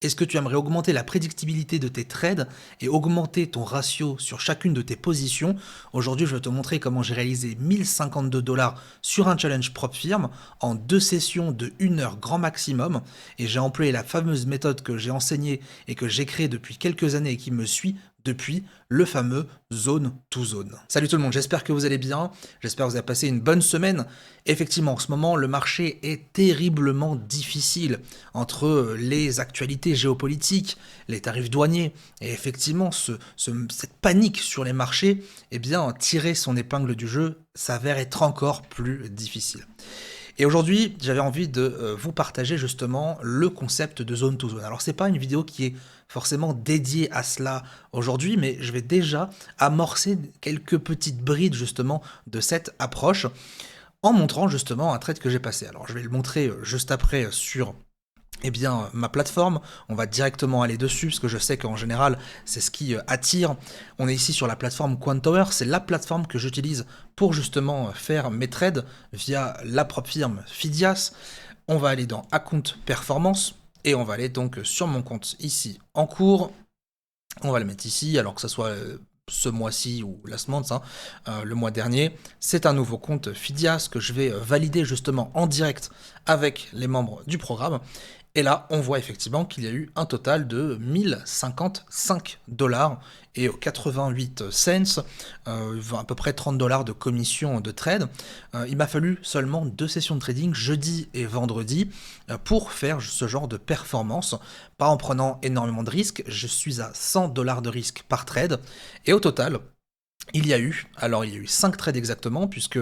Est-ce que tu aimerais augmenter la prédictibilité de tes trades et augmenter ton ratio sur chacune de tes positions? Aujourd'hui, je vais te montrer comment j'ai réalisé 1052 $ sur un challenge propre firme en 2 sessions de 1 heure grand maximum. Et j'ai employé la fameuse méthode que j'ai enseignée et que j'ai créée depuis quelques années et qui me suit depuis, le fameux zone to zone. Salut tout le monde, j'espère que vous allez bien, j'espère que vous avez passé une bonne semaine. Effectivement, en ce moment, le marché est terriblement difficile entre les actualités géopolitiques, les tarifs douaniers, et effectivement, cette panique sur les marchés, eh bien, tirer son épingle du jeu s'avère être encore plus difficile. Et aujourd'hui, j'avais envie de vous partager justement le concept de zone to zone. Alors, c'est pas une vidéo qui est forcément dédiée à cela aujourd'hui, mais je vais déjà amorcer quelques petites brides justement de cette approche en montrant justement un trade que j'ai passé. Alors, je vais le montrer juste après sur ma plateforme. On va directement aller dessus parce que je sais qu'en général c'est ce qui attire. On est ici sur la plateforme Quantower, c'est la plateforme que j'utilise pour justement faire mes trades via la propre firme Fidias. On va aller dans Account Performance et on va aller donc sur mon compte ici en cours. On va le mettre ici, alors que ce soit ce mois-ci ou last month, le mois dernier. C'est un nouveau compte Fidias que je vais valider justement en direct avec les membres du programme. Et là, on voit effectivement qu'il y a eu un total de 1055 $ et 88 cents, à peu près 30 $ de commission de trade. Il m'a fallu seulement 2 sessions de trading, jeudi et vendredi, pour faire ce genre de performance, pas en prenant énormément de risques. Je suis à 100 $ de risque par trade, et au total, il y a eu 5 trades exactement, puisque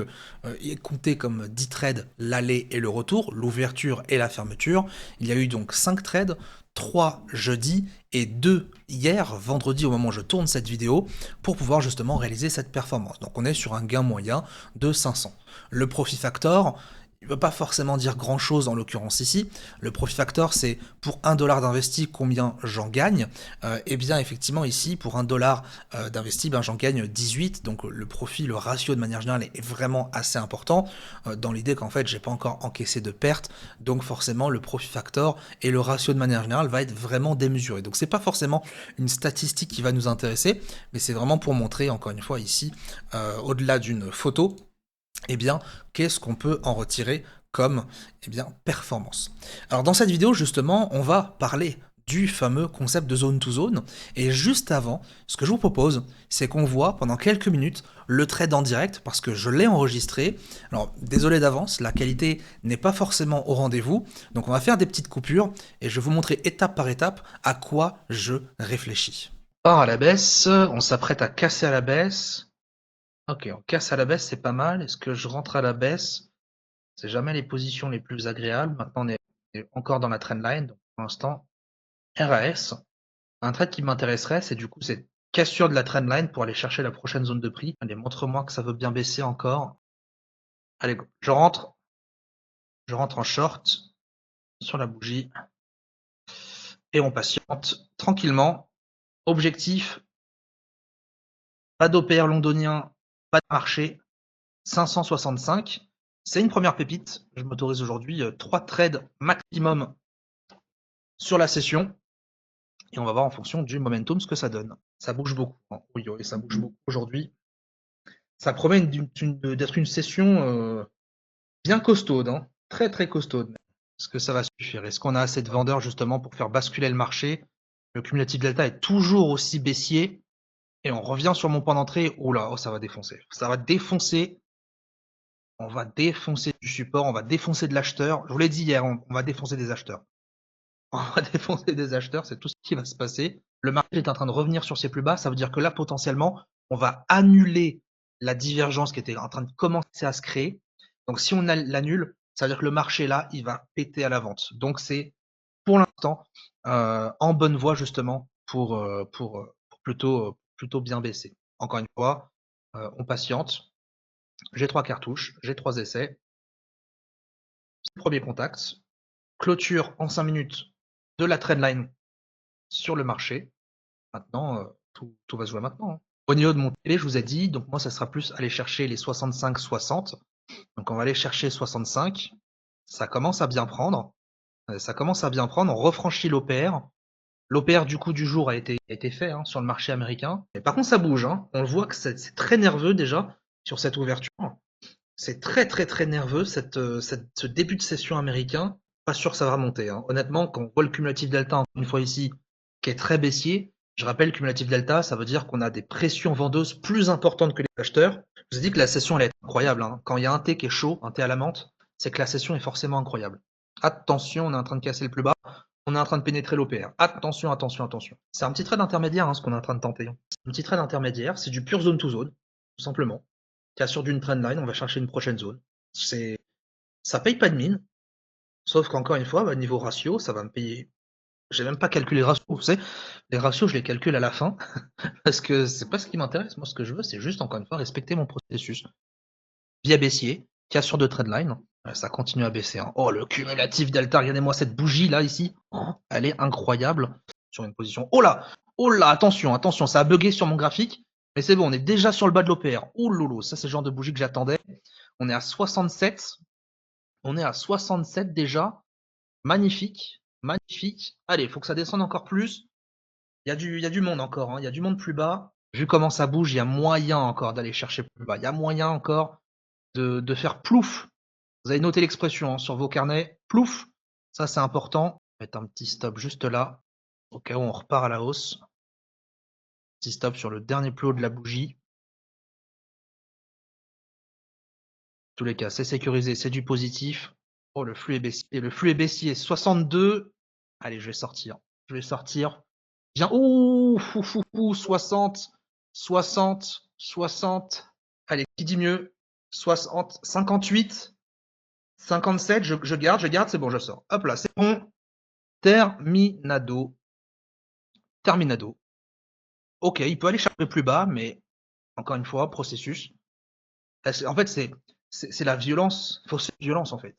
il est compté comme 10 trades l'aller et le retour, l'ouverture et la fermeture. Il y a eu donc 5 trades, 3 jeudi et 2 hier, vendredi au moment où je tourne cette vidéo, pour pouvoir justement réaliser cette performance. Donc on est sur un gain moyen de 500. Le profit factor, il ne veut pas forcément dire grand chose en l'occurrence ici. Le profit factor, c'est pour 1 $ d'investi, combien j'en gagne. Et bien effectivement ici, pour 1 $ d'investi, j'en gagne 18. Donc le profit, le ratio de manière générale est vraiment assez important, dans l'idée qu'en fait j'ai pas encore encaissé de pertes. Donc forcément le profit factor et le ratio de manière générale va être vraiment démesuré. Donc c'est pas forcément une statistique qui va nous intéresser, mais c'est vraiment pour montrer encore une fois ici, au-delà d'une photo, eh bien, qu'est-ce qu'on peut en retirer comme performance. Alors dans cette vidéo, justement, on va parler du fameux concept de zone to zone, et juste avant, ce que je vous propose, c'est qu'on voit pendant quelques minutes le trade en direct, parce que je l'ai enregistré. Alors désolé d'avance, la qualité n'est pas forcément au rendez-vous, donc on va faire des petites coupures, et je vais vous montrer étape par étape à quoi je réfléchis. On part à la baisse, on s'apprête à casser à la baisse. Ok, on casse à la baisse, c'est pas mal. Est-ce que je rentre à la baisse? C'est jamais les positions les plus agréables. Maintenant, on est encore dans la trendline. Donc, pour l'instant, RAS. Un trade qui m'intéresserait, c'est du coup cette cassure de la trendline pour aller chercher la prochaine zone de prix. Allez, montre-moi que ça veut bien baisser encore. Allez, go. Je rentre. Je rentre en short sur la bougie. Et on patiente tranquillement. Objectif, pas d'OPR londonien, pas de marché. 565. C'est une première pépite. Je m'autorise aujourd'hui 3 trades maximum sur la session. Et on va voir en fonction du momentum ce que ça donne. Ça bouge beaucoup. Oui, oui, ça bouge beaucoup aujourd'hui. Ça promet d'être une session bien costaude, hein. Très très costaude. Est-ce que ça va suffire? Est-ce qu'on a assez de vendeurs justement pour faire basculer le marché? Le cumulatif delta est toujours aussi baissier. Et on revient sur mon point d'entrée. Oh là, oh, ça va défoncer. Ça va défoncer. On va défoncer du support, on va défoncer de l'acheteur. Je vous l'ai dit hier, on va défoncer des acheteurs. On va défoncer des acheteurs, c'est tout ce qui va se passer. Le marché est en train de revenir sur ses plus bas, ça veut dire que là, potentiellement, on va annuler la divergence qui était en train de commencer à se créer. Donc si on l'annule, ça veut dire que le marché là, il va péter à la vente. Donc c'est pour l'instant en bonne voie justement pour plutôt bien baisser. Encore une fois, on patiente. J'ai 3 cartouches, j'ai 3 essais. Premier contact, clôture en 5 minutes de la trendline sur le marché. Maintenant, tout va se jouer maintenant, hein. Au niveau de mon télé, je vous ai dit, donc moi, ça sera plus aller chercher les 65-60. Donc on va aller chercher 65. Ça commence à bien prendre. Ça commence à bien prendre. On refranchit l'OPR. L'OPR du coup du jour a été fait hein, sur le marché américain. Mais par contre, ça bouge. Hein. On le voit que c'est très nerveux déjà sur cette ouverture. C'est très très très nerveux ce début de session américain. Pas sûr que ça va remonter. Hein. Honnêtement, quand on voit le cumulatif delta encore une fois ici, qui est très baissier, je rappelle cumulatif delta, ça veut dire qu'on a des pressions vendeuses plus importantes que les acheteurs. Je vous ai dit que la session elle est incroyable. Hein. Quand il y a un thé qui est chaud, un thé à la menthe, c'est que la session est forcément incroyable. Attention, on est en train de casser le plus bas. On est en train de pénétrer l'OPR. Attention, attention, attention. C'est un petit trade intermédiaire, hein, ce qu'on est en train de tenter. C'est un petit trade intermédiaire, c'est du pur zone to zone, tout simplement. Cassure d'une trendline, on va chercher une prochaine zone. Ça paye pas de mine, sauf qu'encore une fois, bah, niveau ratio, ça va me payer. J'ai même pas calculé les ratios, vous savez, les ratios, je les calcule à la fin, parce que c'est pas ce qui m'intéresse. Moi, ce que je veux, c'est juste, encore une fois, respecter mon processus. Via baissier, cassure de trendline, ça continue à baisser. Hein. Oh, le cumulatif delta, regardez-moi cette bougie là, ici. Oh, elle est incroyable. Sur une position. Oh là, attention, attention, ça a bugué sur mon graphique. Mais c'est bon, on est déjà sur le bas de l'OPR. Oh lolo, ça c'est le genre de bougie que j'attendais. On est à 67. On est à 67 déjà. Magnifique, magnifique. Allez, il faut que ça descende encore plus. Il y a du monde encore, hein. Il y a du monde plus bas. Vu comment ça bouge, il y a moyen encore d'aller chercher plus bas. Il y a moyen encore de faire plouf. Vous avez noté l'expression hein, sur vos carnets. Plouf. Ça, c'est important. On va mettre un petit stop juste là. Au cas où on repart à la hausse. Petit stop sur le dernier plus haut de la bougie. En tous les cas, c'est sécurisé, c'est du positif. Oh, le flux est baissier. Le flux est baissier. 62. Allez, je vais sortir. Je vais sortir. Viens. Ouh, 60, 60, 60. Allez, qui dit mieux 60, 58, 57. Je garde, c'est bon, je sors. Hop là, c'est bon. Terminado. Terminado. Ok, il peut aller chercher plus bas, mais encore une fois, processus. En fait, c'est la violence, fausse violence en fait.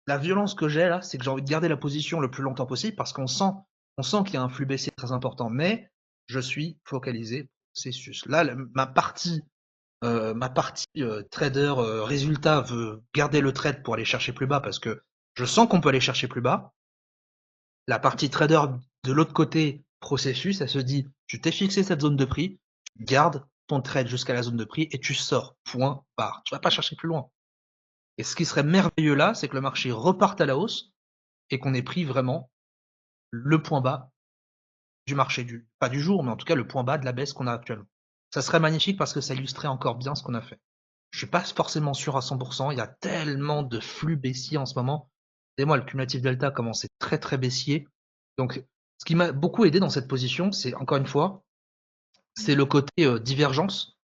La violence que j'ai là, c'est que j'ai envie de garder la position le plus longtemps possible parce qu'on sent qu'il y a un flux baissier très important, mais je suis focalisé processus. Là, ma partie trader résultat veut garder le trade pour aller chercher plus bas parce que je sens qu'on peut aller chercher plus bas. La partie trader de l'autre côté processus, elle se dit, tu t'es fixé cette zone de prix, tu gardes ton trade jusqu'à la zone de prix et tu sors. Point barre. Tu vas pas chercher plus loin. Et ce qui serait merveilleux là, c'est que le marché reparte à la hausse et qu'on ait pris vraiment le point bas du marché, pas du jour, mais en tout cas le point bas de la baisse qu'on a actuellement. Ça serait magnifique parce que ça illustrerait encore bien ce qu'on a fait. Je suis pas forcément sûr à 100%, il y a tellement de flux baissiers en ce moment. Et moi, le cumulatif delta commence à être très très baissier. Donc, ce qui m'a beaucoup aidé dans cette position, c'est encore une fois, c'est le côté divergence.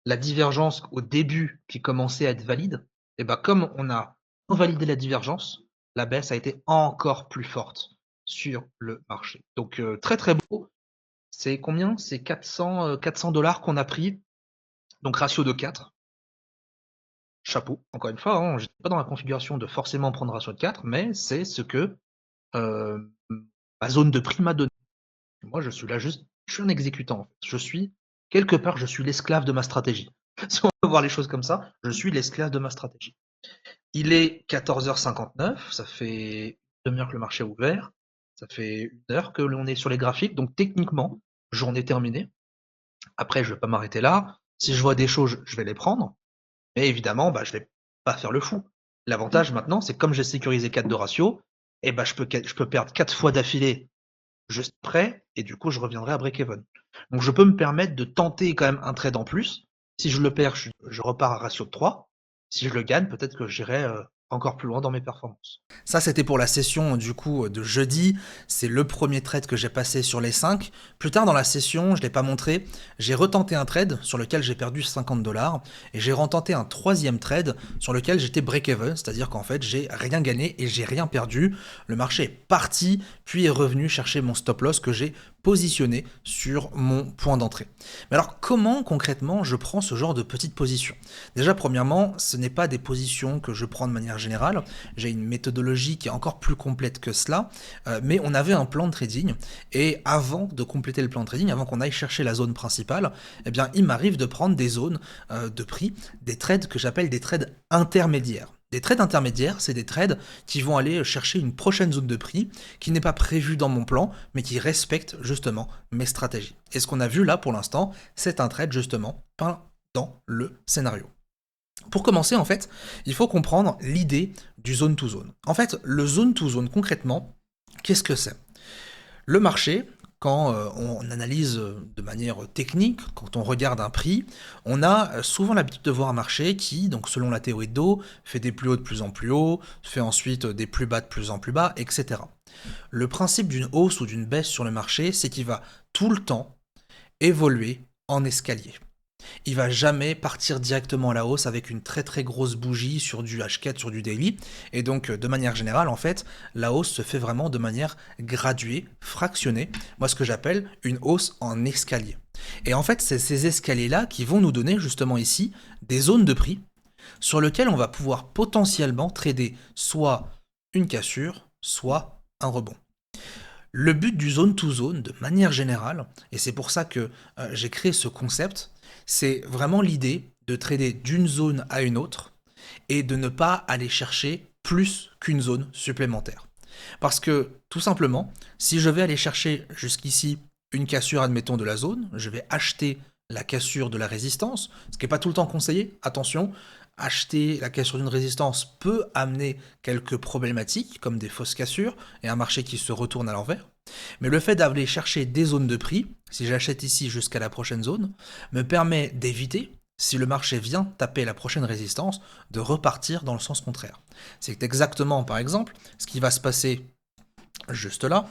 La divergence au début qui commençait à être valide, et ben comme on a invalidé la divergence, la baisse a été encore plus forte sur le marché. Donc très très beau. C'est combien? C'est 400 dollars qu'on a pris. Donc ratio de 4. Chapeau, encore une fois, hein, je n'étais pas dans la configuration de forcément prendre ratio de 4, mais c'est ce que euh, ma zone de prix m'a donné. Moi, je suis là juste, je suis un exécutant. En fait. Je suis, quelque part, je suis l'esclave de ma stratégie. Si on peut voir les choses comme ça, je suis l'esclave de ma stratégie. Il est 14h59, ça fait une demi-heure que le marché est ouvert, ça fait une heure que l'on est sur les graphiques, donc techniquement, journée terminée. Après, je ne vais pas m'arrêter là. Si je vois des choses, je vais les prendre. Mais évidemment, bah, je ne vais pas faire le fou. L'avantage maintenant, c'est que comme j'ai sécurisé 4 de ratio, eh ben, je peux perdre 4 fois d'affilée juste après, et du coup, je reviendrai à break-even. Donc, je peux me permettre de tenter quand même un trade en plus. Si je le perds, je repars à ratio de 3. Si je le gagne, peut-être que j'irai encore plus loin dans mes performances. Ça, c'était pour la session du coup de jeudi. C'est le premier trade que j'ai passé sur les 5. Plus tard dans la session, je ne l'ai pas montré, j'ai retenté un trade sur lequel j'ai perdu 50 dollars et j'ai retenté un troisième trade sur lequel j'étais break-even, c'est-à-dire qu'en fait, j'ai rien gagné et j'ai rien perdu. Le marché est parti, puis est revenu chercher mon stop loss que j'ai positionné sur mon point d'entrée. Mais alors, comment concrètement je prends ce genre de petite position? Déjà, premièrement, ce n'est pas des positions que je prends de manière générale. J'ai une méthodologie qui est encore plus complète que cela, mais on avait un plan de trading et avant de compléter le plan de trading, avant qu'on aille chercher la zone principale, eh bien, il m'arrive de prendre des zones de prix, des trades que j'appelle des trades intermédiaires. Des trades intermédiaires, c'est des trades qui vont aller chercher une prochaine zone de prix qui n'est pas prévue dans mon plan, mais qui respecte justement mes stratégies. Et ce qu'on a vu là pour l'instant, c'est un trade justement peint dans le scénario. Pour commencer, en fait, il faut comprendre l'idée du zone to zone. En fait, le zone to zone, concrètement, qu'est-ce que c'est? Le marché, quand on analyse de manière technique, quand on regarde un prix, on a souvent l'habitude de voir un marché qui, donc selon la théorie de dos, fait des plus hauts de plus en plus hauts, fait ensuite des plus bas de plus en plus bas, etc. Le principe d'une hausse ou d'une baisse sur le marché, c'est qu'il va tout le temps évoluer en escalier. Il va jamais partir directement à la hausse avec une très très grosse bougie sur du H4, sur du daily. Et donc, de manière générale, en fait, la hausse se fait vraiment de manière graduée, fractionnée. Moi, ce que j'appelle une hausse en escalier. Et en fait, c'est ces escaliers-là qui vont nous donner justement ici des zones de prix sur lesquelles on va pouvoir potentiellement trader soit une cassure, soit un rebond. Le but du zone to zone, de manière générale, et c'est pour ça que j'ai créé ce concept, c'est vraiment l'idée de trader d'une zone à une autre et de ne pas aller chercher plus qu'une zone supplémentaire. Parce que, tout simplement, si je vais aller chercher jusqu'ici une cassure, admettons, de la zone, je vais acheter la cassure de la résistance, ce qui n'est pas tout le temps conseillé, attention, acheter la cassure d'une résistance peut amener quelques problématiques, comme des fausses cassures et un marché qui se retourne à l'envers. Mais le fait d'aller chercher des zones de prix, si j'achète ici jusqu'à la prochaine zone, me permet d'éviter, si le marché vient taper la prochaine résistance, de repartir dans le sens contraire. C'est exactement, par exemple, ce qui va se passer juste là,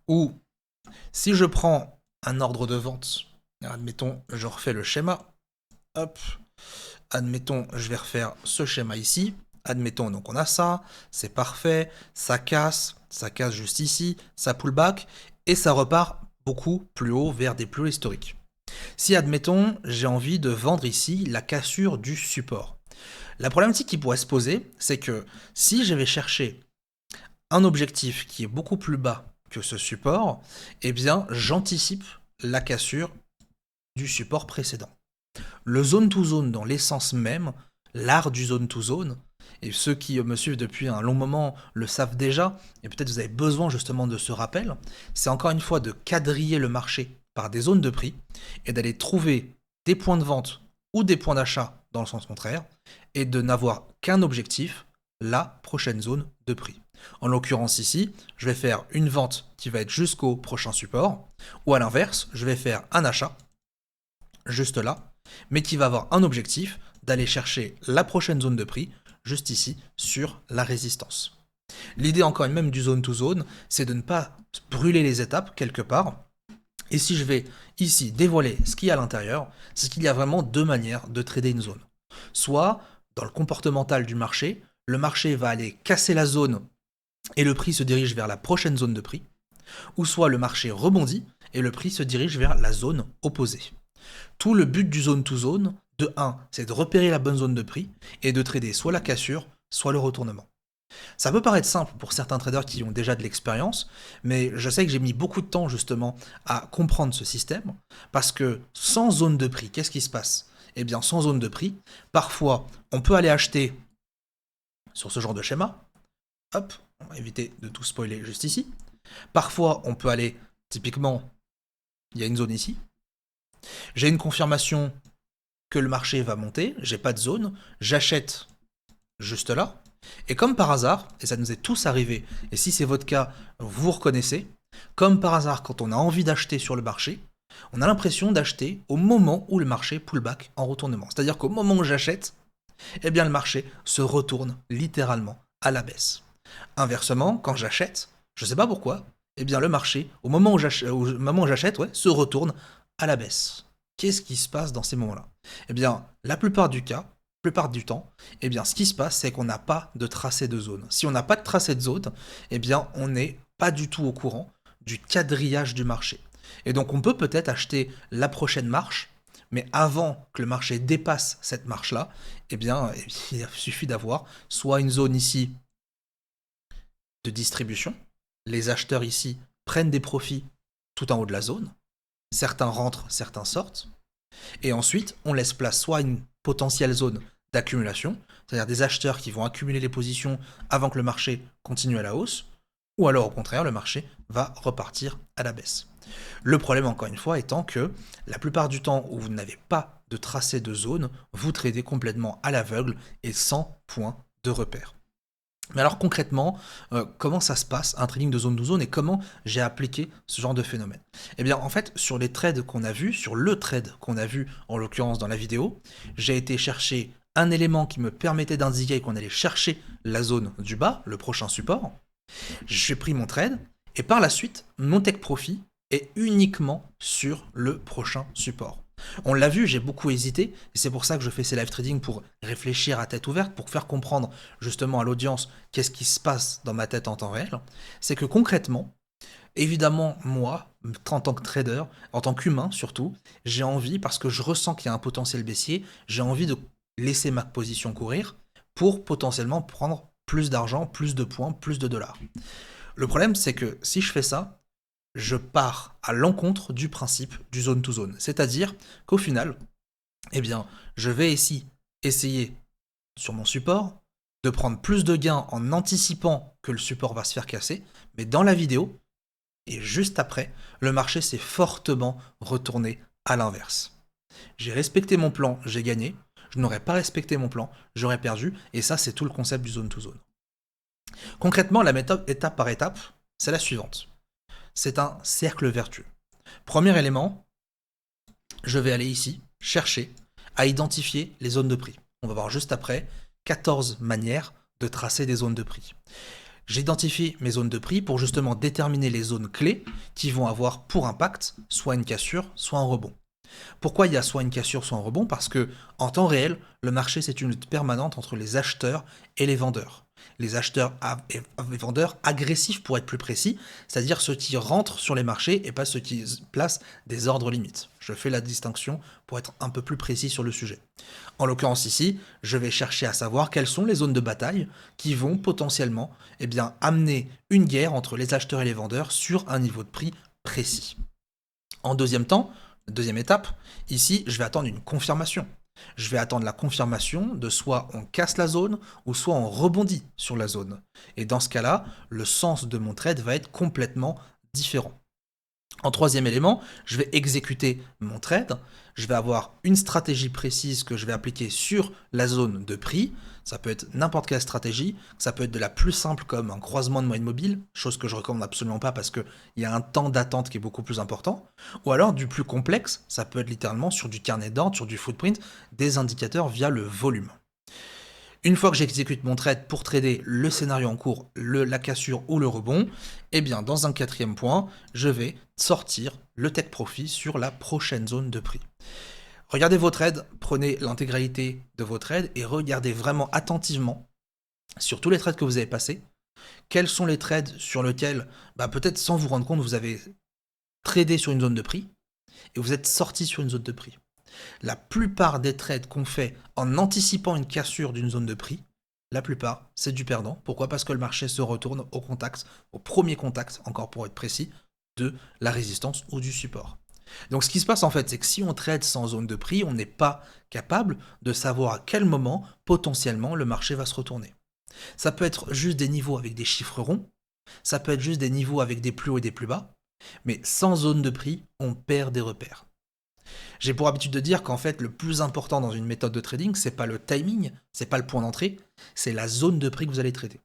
où si je prends un ordre de vente, admettons, je refais le schéma, hop, admettons, je vais refaire ce schéma ici, admettons, donc on a ça, c'est parfait, ça casse juste ici, ça pull back, et ça repart beaucoup plus haut vers des plus hauts historiques. Si, admettons, j'ai envie de vendre ici la cassure du support, la problématique qui pourrait se poser, c'est que si je vais chercher un objectif qui est beaucoup plus bas que ce support, eh bien, j'anticipe la cassure du support précédent. Le zone to zone dans l'essence même, l'art du zone to zone, et ceux qui me suivent depuis un long moment le savent déjà, et peut-être vous avez besoin justement de ce rappel, c'est encore une fois de quadriller le marché par des zones de prix et d'aller trouver des points de vente ou des points d'achat dans le sens contraire et de n'avoir qu'un objectif, la prochaine zone de prix. En l'occurrence ici, je vais faire une vente qui va être jusqu'au prochain support, ou à l'inverse, je vais faire un achat, juste là, mais qui va avoir un objectif d'aller chercher la prochaine zone de prix, juste ici, sur la résistance. L'idée encore même du zone to zone, c'est de ne pas brûler les étapes quelque part. Et si je vais ici dévoiler ce qu'il y a à l'intérieur, c'est qu'il y a vraiment deux manières de trader une zone. Soit, dans le comportemental du marché, le marché va aller casser la zone et le prix se dirige vers la prochaine zone de prix, ou soit le marché rebondit et le prix se dirige vers la zone opposée. Tout le but du zone to zone, de 1, c'est de repérer la bonne zone de prix et de trader soit la cassure, soit le retournement. Ça peut paraître simple pour certains traders qui ont déjà de l'expérience, mais je sais que j'ai mis beaucoup de temps justement à comprendre ce système, parce que sans zone de prix, qu'est-ce qui se passe? Eh bien, sans zone de prix, parfois, on peut aller acheter sur ce genre de schéma. Hop, on va éviter de tout spoiler juste ici. Parfois, on peut aller, typiquement, il y a une zone ici. J'ai une confirmation que le marché va monter, j'ai pas de zone, j'achète juste là. Et comme par hasard, et ça nous est tous arrivé, et si c'est votre cas, vous reconnaissez, comme par hasard, quand on a envie d'acheter sur le marché, on a l'impression d'acheter au moment où le marché pull back en retournement. C'est-à-dire qu'au moment où j'achète, eh bien le marché se retourne littéralement à la baisse. Inversement, quand j'achète, je ne sais pas pourquoi, eh bien le marché, au moment où j'achète, se retourne à la baisse. Qu'est-ce qui se passe dans ces moments-là? Eh bien, la plupart du temps, eh bien, ce qui se passe, c'est qu'on n'a pas de tracé de zone. Si on n'a pas de tracé de zone, eh bien, on n'est pas du tout au courant du quadrillage du marché. Et donc, on peut peut-être acheter la prochaine marche, mais avant que le marché dépasse cette marche-là, eh bien, il suffit d'avoir soit une zone ici de distribution, les acheteurs ici prennent des profits tout en haut de la zone, certains rentrent, certains sortent, et ensuite, on laisse place soit à une potentielle zone d'accumulation, c'est-à-dire des acheteurs qui vont accumuler les positions avant que le marché continue à la hausse, ou alors au contraire, le marché va repartir à la baisse. Le problème, encore une fois, étant que la plupart du temps où vous n'avez pas de tracé de zone, vous tradez complètement à l'aveugle et sans point de repère. Mais alors concrètement, comment ça se passe un trading de zone to zone et comment j'ai appliqué ce genre de phénomène? Eh bien en fait, sur les trades qu'on a vus, sur le trade qu'on a vu en l'occurrence dans la vidéo, j'ai été chercher un élément qui me permettait d'indiquer qu'on allait chercher la zone du bas, le prochain support. J'ai pris mon trade et par la suite, mon take profit est uniquement sur le prochain support. On l'a vu, j'ai beaucoup hésité, et c'est pour ça que je fais ces live trading pour réfléchir à tête ouverte, pour faire comprendre justement à l'audience qu'est-ce qui se passe dans ma tête en temps réel. C'est que concrètement, évidemment, moi, en tant que trader, en tant qu'humain surtout, j'ai envie, parce que je ressens qu'il y a un potentiel baissier, j'ai envie de laisser ma position courir pour potentiellement prendre plus d'argent, plus de points, plus de dollars. Le problème, c'est que si je fais ça, je pars à l'encontre du principe du zone to zone. C'est-à-dire qu'au final, eh bien, je vais ici essayer sur mon support de prendre plus de gains en anticipant que le support va se faire casser, mais dans la vidéo, et juste après, le marché s'est fortement retourné à l'inverse. J'ai respecté mon plan, j'ai gagné. Je n'aurais pas respecté mon plan, j'aurais perdu, et ça c'est tout le concept du zone to zone. Concrètement, la méthode étape par étape, c'est la suivante. C'est un cercle vertueux. Premier élément, je vais aller ici chercher à identifier les zones de prix. On va voir juste après 14 manières de tracer des zones de prix. J'identifie mes zones de prix pour justement déterminer les zones clés qui vont avoir pour impact soit une cassure, soit un rebond. Pourquoi il y a soit une cassure, soit un rebond? Parce que en temps réel, le marché c'est une lutte permanente entre les acheteurs et les vendeurs. Les acheteurs et les vendeurs agressifs pour être plus précis, c'est-à-dire ceux qui rentrent sur les marchés et pas ceux qui placent des ordres limites. Je fais la distinction pour être un peu plus précis sur le sujet. En l'occurrence ici, je vais chercher à savoir quelles sont les zones de bataille qui vont potentiellement amener une guerre entre les acheteurs et les vendeurs sur un niveau de prix précis. En deuxième temps, deuxième étape, ici, je vais attendre une confirmation. Je vais attendre la confirmation de soit on casse la zone ou soit on rebondit sur la zone. Et dans ce cas-là, le sens de mon trade va être complètement différent. En troisième élément, je vais exécuter mon trade. Je vais avoir une stratégie précise que je vais appliquer sur la zone de prix. Ça peut être n'importe quelle stratégie. Ça peut être de la plus simple comme un croisement de moyenne mobile, chose que je recommande absolument pas parce qu'il y a un temps d'attente qui est beaucoup plus important. Ou alors du plus complexe, ça peut être littéralement sur du carnet d'ordre, sur du footprint, des indicateurs via le volume. Une fois que j'exécute mon trade pour trader le scénario en cours, la cassure ou le rebond, eh bien dans un quatrième point, je vais sortir le take profit sur la prochaine zone de prix. Regardez vos trades, prenez l'intégralité de vos trades et regardez vraiment attentivement sur tous les trades que vous avez passés, quels sont les trades sur lesquels, peut-être sans vous rendre compte, vous avez tradé sur une zone de prix et vous êtes sorti sur une zone de prix. La plupart des trades qu'on fait en anticipant une cassure d'une zone de prix, la plupart, c'est du perdant. Pourquoi? Parce que le marché se retourne au premier contact, encore pour être précis, de la résistance ou du support. Donc ce qui se passe en fait, c'est que si on trade sans zone de prix, on n'est pas capable de savoir à quel moment potentiellement le marché va se retourner. Ça peut être juste des niveaux avec des chiffres ronds, ça peut être juste des niveaux avec des plus hauts et des plus bas, mais sans zone de prix, on perd des repères. J'ai pour habitude de dire qu'en fait, le plus important dans une méthode de trading, c'est pas le timing, c'est pas le point d'entrée, c'est la zone de prix que vous allez trader.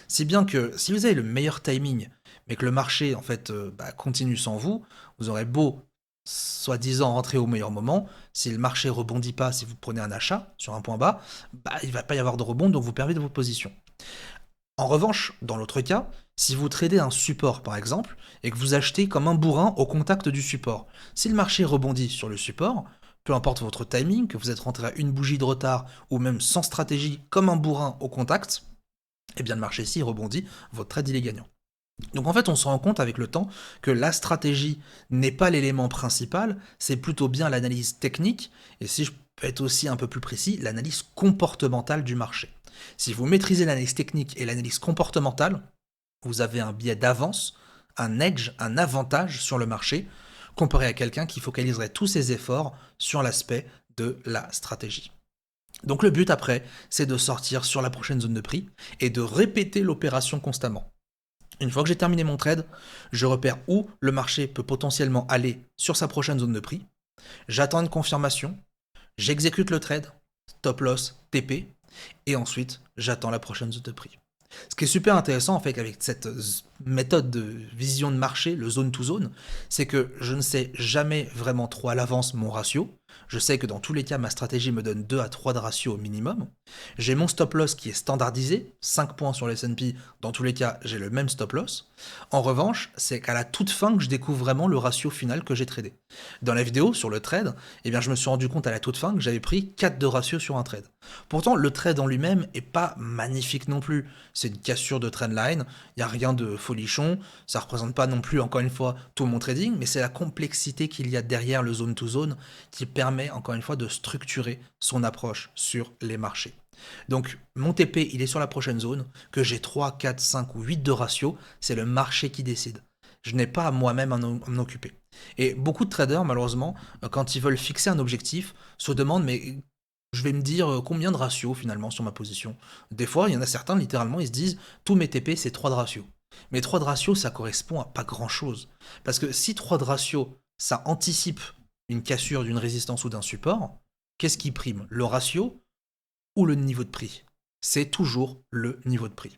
Si bien que si vous avez le meilleur timing, mais que le marché en fait continue sans vous, vous aurez beau soi-disant rentrer au meilleur moment, si le marché rebondit pas, si vous prenez un achat sur un point bas, il va pas y avoir de rebond, donc vous perdez de vos positions. En revanche, dans l'autre cas, si vous tradez un support par exemple, et que vous achetez comme un bourrin au contact du support, si le marché rebondit sur le support, peu importe votre timing, que vous êtes rentré à une bougie de retard ou même sans stratégie comme un bourrin au contact, eh bien le marché s'il rebondit, votre trade il est gagnant. Donc en fait on se rend compte avec le temps que la stratégie n'est pas l'élément principal, c'est plutôt bien l'analyse technique, et si je peux être aussi un peu plus précis, l'analyse comportementale du marché. Si vous maîtrisez l'analyse technique et l'analyse comportementale, vous avez un biais d'avance, un edge, un avantage sur le marché, comparé à quelqu'un qui focaliserait tous ses efforts sur l'aspect de la stratégie. Donc le but après, c'est de sortir sur la prochaine zone de prix et de répéter l'opération constamment. Une fois que j'ai terminé mon trade, je repère où le marché peut potentiellement aller sur sa prochaine zone de prix. J'attends une confirmation, j'exécute le trade, stop loss, TP, et ensuite j'attends la prochaine zone de prix. Ce qui est super intéressant en fait avec cette méthode de vision de marché, le zone to zone, c'est que je ne sais jamais vraiment trop à l'avance mon ratio. Je sais que dans tous les cas, ma stratégie me donne 2 à 3 de ratio au minimum. J'ai mon stop loss qui est standardisé, 5 points sur le S&P, dans tous les cas, j'ai le même stop loss. En revanche, c'est qu'à la toute fin que je découvre vraiment le ratio final que j'ai tradé. Dans la vidéo sur le trade, eh bien, je me suis rendu compte à la toute fin que j'avais pris 4 de ratio sur un trade. Pourtant, le trade en lui-même est pas magnifique non plus. C'est une cassure de trendline, il n'y a rien de folichon, ça représente pas non plus, encore une fois, tout mon trading, mais c'est la complexité qu'il y a derrière le zone to zone qui permet, encore une fois, de structurer son approche sur les marchés. Donc, mon TP, il est sur la prochaine zone, que j'ai 3, 4, 5 ou 8 de ratio, c'est le marché qui décide. Je n'ai pas à moi-même à m'en occuper. Et beaucoup de traders, malheureusement, quand ils veulent fixer un objectif, se demandent mais je vais me dire combien de ratio finalement sur ma position. Des fois, il y en a certains, littéralement, ils se disent tous mes TP, c'est 3 de ratio. Mais 3 de ratio, ça correspond à pas grand-chose. Parce que si 3 de ratio, ça anticipe une cassure d'une résistance ou d'un support, qu'est-ce qui prime? Le ratio ou le niveau de prix? C'est toujours le niveau de prix.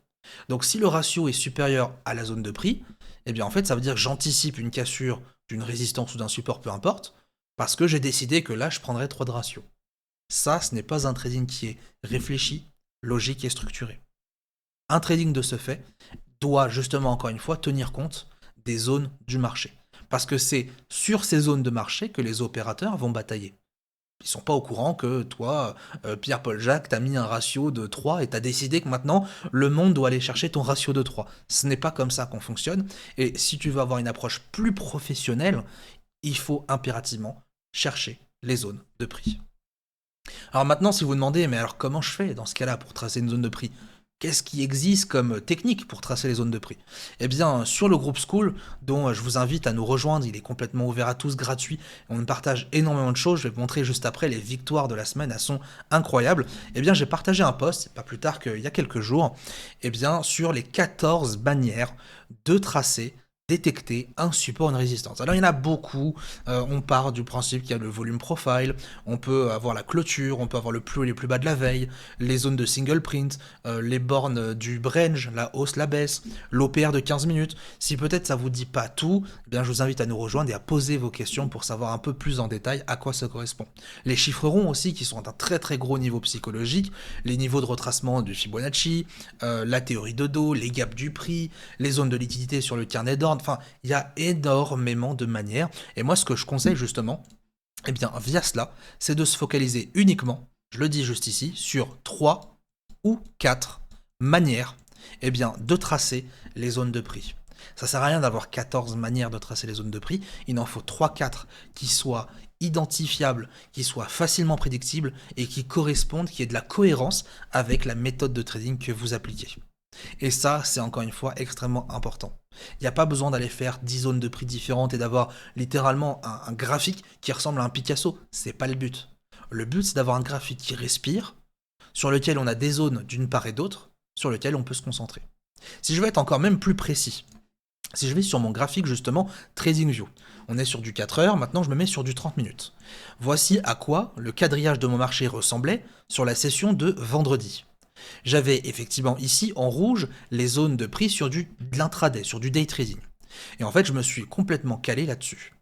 Donc si le ratio est supérieur à la zone de prix, eh bien en fait ça veut dire que j'anticipe une cassure d'une résistance ou d'un support, peu importe, parce que j'ai décidé que là je prendrais 3 de ratio. Ça, ce n'est pas un trading qui est réfléchi, logique et structuré. Un trading de ce fait doit justement, encore une fois, tenir compte des zones du marché. Parce que c'est sur ces zones de marché que les opérateurs vont batailler. Ils sont pas au courant que toi, Pierre-Paul Jacques, t'as mis un ratio de 3 et t'as décidé que maintenant, le monde doit aller chercher ton ratio de 3. Ce n'est pas comme ça qu'on fonctionne. Et si tu veux avoir une approche plus professionnelle, il faut impérativement chercher les zones de prix. Alors maintenant, si vous demandez, mais alors comment je fais dans ce cas-là pour tracer une zone de prix? Qu'est-ce qui existe comme technique pour tracer les zones de prix? Eh bien, sur le groupe School, dont je vous invite à nous rejoindre, il est complètement ouvert à tous, gratuit, on partage énormément de choses, je vais vous montrer juste après les victoires de la semaine, elles sont incroyables. Eh bien, j'ai partagé un post, pas plus tard qu'il y a quelques jours, eh bien, sur les 14 manières de tracer détecter un support, une résistance. Alors il y en a beaucoup, on part du principe qu'il y a le volume profile, on peut avoir la clôture, on peut avoir le plus haut et les plus bas de la veille, les zones de single print, les bornes du range, la hausse, la baisse, l'OPR de 15 minutes. Si peut-être ça vous dit pas tout, eh bien je vous invite à nous rejoindre et à poser vos questions pour savoir un peu plus en détail à quoi ça correspond. Les chiffres ronds aussi, qui sont à un très très gros niveau psychologique, les niveaux de retracement du Fibonacci, la théorie de dos, les gaps du prix, les zones de liquidité sur le carnet d'ordre. Enfin, il y a énormément de manières. Et moi, ce que je conseille justement, eh bien, via cela, c'est de se focaliser uniquement, je le dis juste ici, sur 3 ou 4 manières, eh bien, de tracer les zones de prix. Ça sert à rien d'avoir 14 manières de tracer les zones de prix. Il en faut 3-4 qui soient identifiables, qui soient facilement prédictibles et qui correspondent, qui aient de la cohérence avec la méthode de trading que vous appliquez. Et ça, c'est encore une fois extrêmement important. Il n'y a pas besoin d'aller faire 10 zones de prix différentes et d'avoir littéralement un graphique qui ressemble à un Picasso. C'est pas le but. Le but, c'est d'avoir un graphique qui respire, sur lequel on a des zones d'une part et d'autre, sur lequel on peut se concentrer. Si je veux être encore même plus précis, si je vais sur mon graphique justement TradingView, on est sur du 4 heures, maintenant je me mets sur du 30 minutes. Voici à quoi le quadrillage de mon marché ressemblait sur la session de vendredi. J'avais effectivement ici en rouge les zones de prix sur de l'intraday, sur du day trading. Et en fait, je me suis complètement calé là-dessus.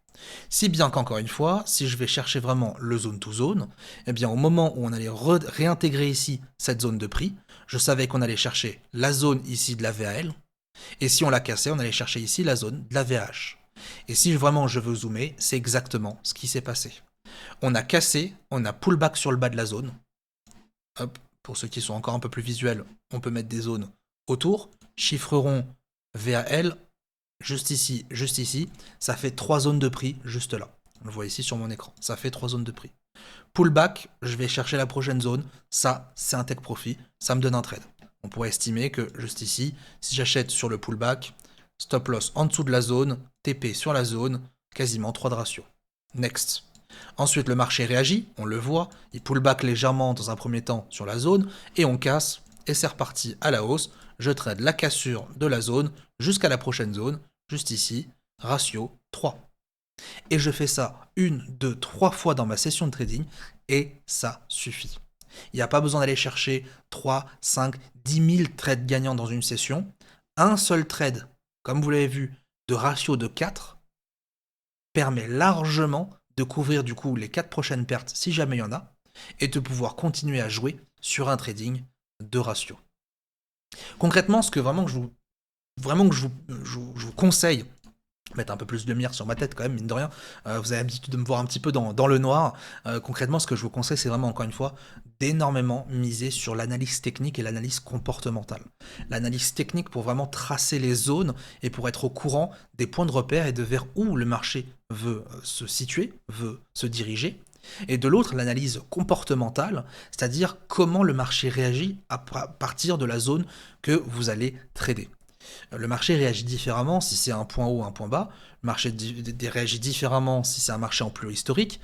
Si bien qu'encore une fois, si je vais chercher vraiment le zone to zone, eh bien au moment où on allait réintégrer ici cette zone de prix, je savais qu'on allait chercher la zone ici de la VAL, et si on la cassait, on allait chercher ici la zone de la VH. Et si vraiment je veux zoomer, c'est exactement ce qui s'est passé. On a cassé, on a pullback sur le bas de la zone. Hop, pour ceux qui sont encore un peu plus visuels, on peut mettre des zones autour. Chiffre rond VAL, juste ici, ça fait 3 zones de prix juste là. On le voit ici sur mon écran, ça fait 3 zones de prix. Pullback, je vais chercher la prochaine zone, ça c'est un take profit, ça me donne un trade. On pourrait estimer que juste ici, si j'achète sur le pullback, stop loss en dessous de la zone, TP sur la zone, quasiment 3 de ratio. Next. Ensuite, le marché réagit, on le voit, il pull back légèrement dans un premier temps sur la zone, et on casse, et c'est reparti à la hausse. Je trade la cassure de la zone jusqu'à la prochaine zone, juste ici, ratio 3. Et je fais ça 1, 2, 3 fois dans ma session de trading, et ça suffit. Il n'y a pas besoin d'aller chercher 3, 5, 10 000 trades gagnants dans une session. Un seul trade, comme vous l'avez vu, de ratio de 4, permet largement de couvrir du coup les 4 prochaines pertes si jamais il y en a, et de pouvoir continuer à jouer sur un trading de ratio. Concrètement, ce que vraiment que je vous conseille, mettre un peu plus de lumière sur ma tête quand même, mine de rien, vous avez l'habitude de me voir un petit peu dans le noir. Concrètement, ce que je vous conseille, c'est vraiment, encore une fois, d'énormément miser sur l'analyse technique et l'analyse comportementale. L'analyse technique pour vraiment tracer les zones et pour être au courant des points de repère et de vers où le marché veut se situer, veut se diriger. Et de l'autre, l'analyse comportementale, c'est-à-dire comment le marché réagit à partir de la zone que vous allez trader. Le marché réagit différemment si c'est un point haut ou un point bas, le marché réagit différemment si c'est un marché en plus historique,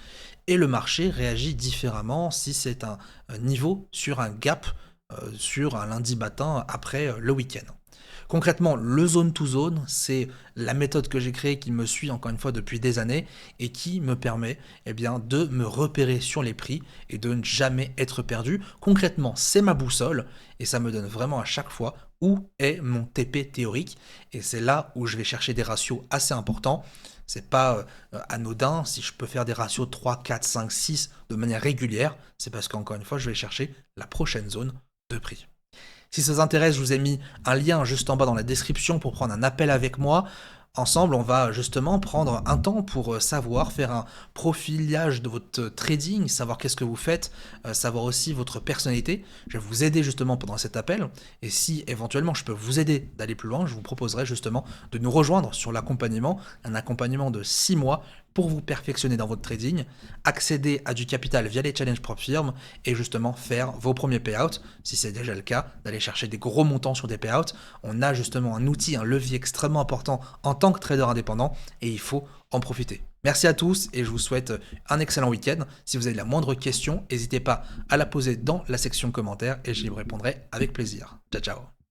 et le marché réagit différemment si c'est un niveau sur un gap sur un lundi matin après le week-end. Concrètement, le zone to zone, c'est la méthode que j'ai créée qui me suit encore une fois depuis des années et qui me permet de me repérer sur les prix et de ne jamais être perdu. Concrètement, c'est ma boussole et ça me donne vraiment à chaque fois où est mon TP théorique et c'est là où je vais chercher des ratios assez importants. C'est pas anodin, si je peux faire des ratios 3, 4, 5, 6 de manière régulière, c'est parce qu'encore une fois, je vais chercher la prochaine zone de prix. Si ça vous intéresse, je vous ai mis un lien juste en bas dans la description pour prendre un appel avec moi. Ensemble, on va justement prendre un temps pour savoir, faire un profilage de votre trading, savoir qu'est-ce que vous faites, savoir aussi votre personnalité. Je vais vous aider justement pendant cet appel. Et si éventuellement je peux vous aider d'aller plus loin, je vous proposerai justement de nous rejoindre sur l'accompagnement, un accompagnement de 6 mois pour vous perfectionner dans votre trading, accéder à du capital via les challenges propres firmes et justement faire vos premiers payouts. Si c'est déjà le cas, d'aller chercher des gros montants sur des payouts. On a justement un outil, un levier extrêmement important en tant que trader indépendant et il faut en profiter. Merci à tous et je vous souhaite un excellent week-end. Si vous avez la moindre question, n'hésitez pas à la poser dans la section commentaires et j'y répondrai avec plaisir. Ciao ciao.